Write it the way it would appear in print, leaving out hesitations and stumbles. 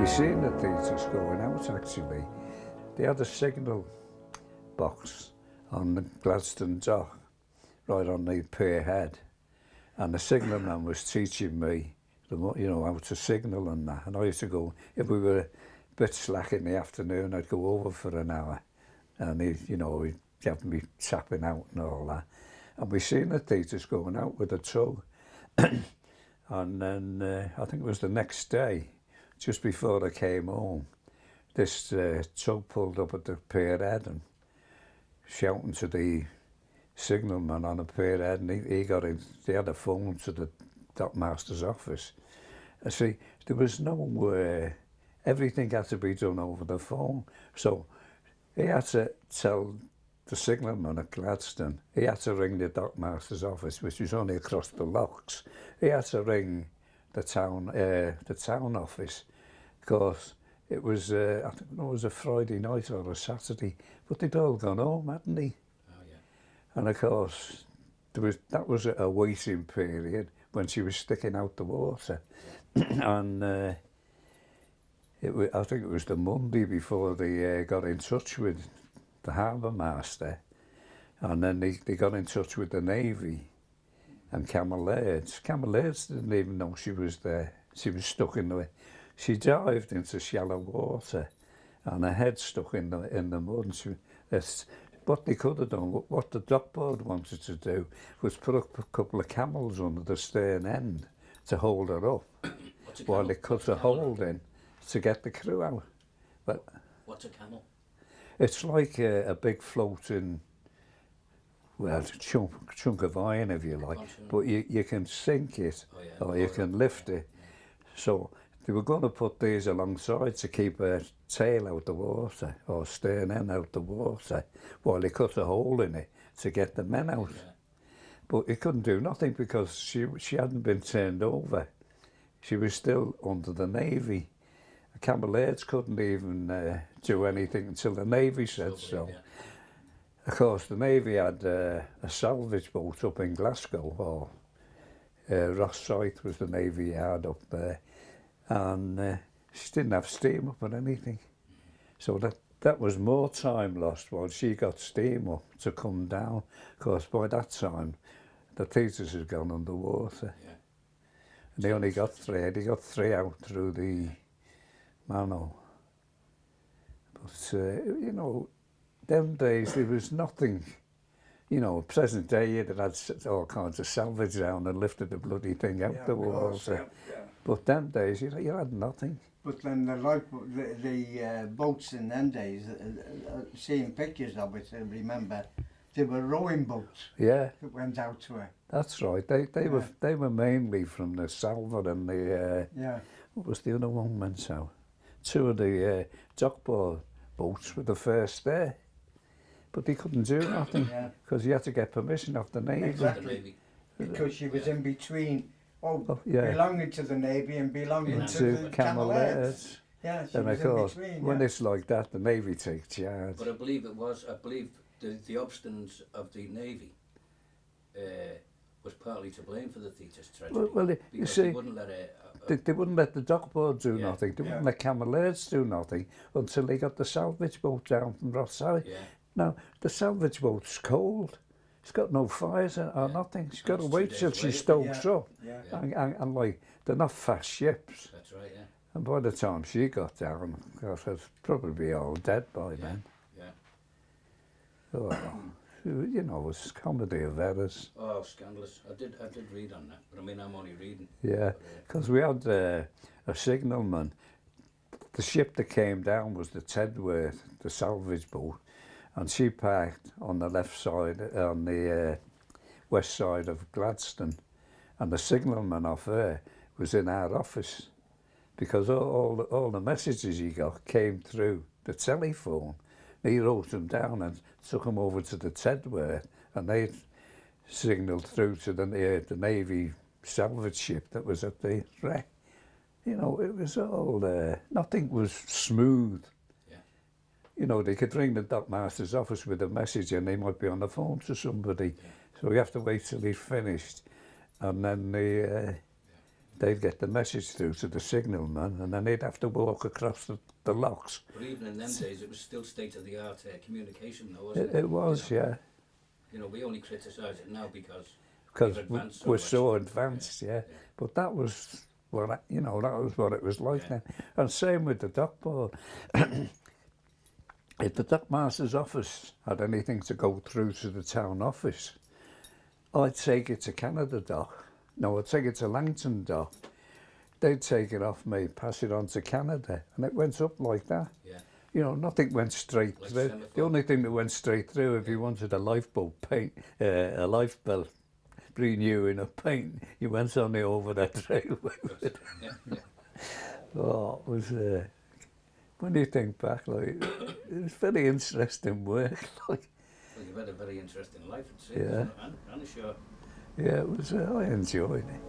We seen the Thetis going out actually. They had a signal box on the Gladstone dock, right on the pier head, and the signalman was teaching me, how to signal and that. And I used to go, if we were a bit slack in the afternoon, I'd go over for an hour, and he'd have me tapping out and all that. And we seen the Thetis going out with a tug, and then I think it was the next day, just before I came home, this tug pulled up at the pier head and shouting to the signalman on the pier head, and he got in. They had a phone to the dockmaster's office. I see, there was no everything had to be done over the phone, so he had to tell the signalman at Gladstone. He had to ring the dockmaster's office, which was only across the locks. He had to ring the town office, because it was I think it was a Friday night or a Saturday, but they'd all gone home, hadn't they? Oh, yeah. And of course, that was a waiting period when she was sticking out the water. Yeah. And I think it was the Monday before they got in touch with the harbour master, and then they got in touch with the Navy and Camel Aids. Camel Aids didn't even know she was there. She was stuck in the... She dived into shallow water and her head stuck in the mud. And what they could have done, what the dock board wanted to do, was put up a couple of camels under the stern end to hold her up while they cut a hole in to get the crew out. But what's a camel? It's like a big floating, well, chunk of iron, if you like, but you can sink it, or you can lift it. So they were going to put these alongside to keep her tail out the water, or stern end out the water, while they cut a hole in it to get the men out. Yeah. But it couldn't do nothing because she hadn't been turned over. She was still under the Navy. Camel Aids couldn't even do anything until the Navy said so. Yeah. Of course, the Navy had a salvage boat up in Glasgow, or Rosyth was the Navy yard up there, and she didn't have steam up or anything. So that was more time lost while she got steam up to come down. Of course, by that time, the Thetis had gone underwater. Yeah. And they only got three. They got three out through the Mano. But, them days there was nothing, present day you'd had all kinds of salvage down and lifted the bloody thing out the water. Yeah. But them days you had nothing. But then the boats in them days, seeing pictures of it, I remember, they were rowing boats. Yeah. That went out to her. That's right. They were mainly from the Salvage and the what was the other one went out? Two of the dockboard boats were the first there, but they couldn't do nothing because you had to get permission off the Navy. Exactly, because she was in between, belonging to the Navy and belonging to the Camel Aids. Yeah, she and was of course, in between. When it's like that, the Navy takes charge. But I believe the obstinance of the Navy was partly to blame for the Thetis tragedy. Well, you see, they wouldn't let they wouldn't let the dockboard do nothing. They wouldn't let Camel Aids do nothing until they got the salvage boat down from Rosyth. Yeah. Now, the salvage boat's cold. It's got no fires or nothing. She's got to wait till she stokes up. Yeah. And like, they're not fast ships. That's right, yeah. And by the time she got down, of course, I'd probably be all dead by then. Yeah. Oh. It was comedy of errors. Oh, scandalous. I did read on that, but I mean, I'm only reading. Yeah, because we had a signalman. The ship that came down was the Tedworth, the salvage boat, and she parked on the left side, on the west side of Gladstone, and the signalman off her was in our office, because all the messages he got came through the telephone. He wrote them down and took them over to the Tedworth, and they signalled through to the Navy salvage ship that was at the wreck. It was all, nothing was smooth. Yeah. They could ring the dockmaster's office with a message and they might be on the phone to somebody. Yeah. So you have to wait till he's finished, and then they'd get the message through to the signalman, and then they'd have to walk across the locks. But even in them days, it was still state-of-the-art communication, though, wasn't it? It was, You know, yeah, You know, we only criticise it now because because we've advanced we're much. so advanced, yeah. But that was what you know. That was what it was like Yeah. then. And same with the dock board. If the dockmaster's office had anything to go through to the town office, I'd take it to Canada Dock. No, I'd take it to Langton Dock. They'd take it off me, pass it on to Canada, and it went up like that. Yeah. You know, nothing went straight Like through. semaphore. The only thing that went straight through, if you wanted a lifeboat paint, a lifebelt renewing of paint, you went on the over that railway with it. Yeah, yeah. Oh, it was, when you think back, like, it was very interesting work. Like, Well, you've had a very interesting life, it seems. Yeah. I'm sure. yeah, it was, I enjoyed it.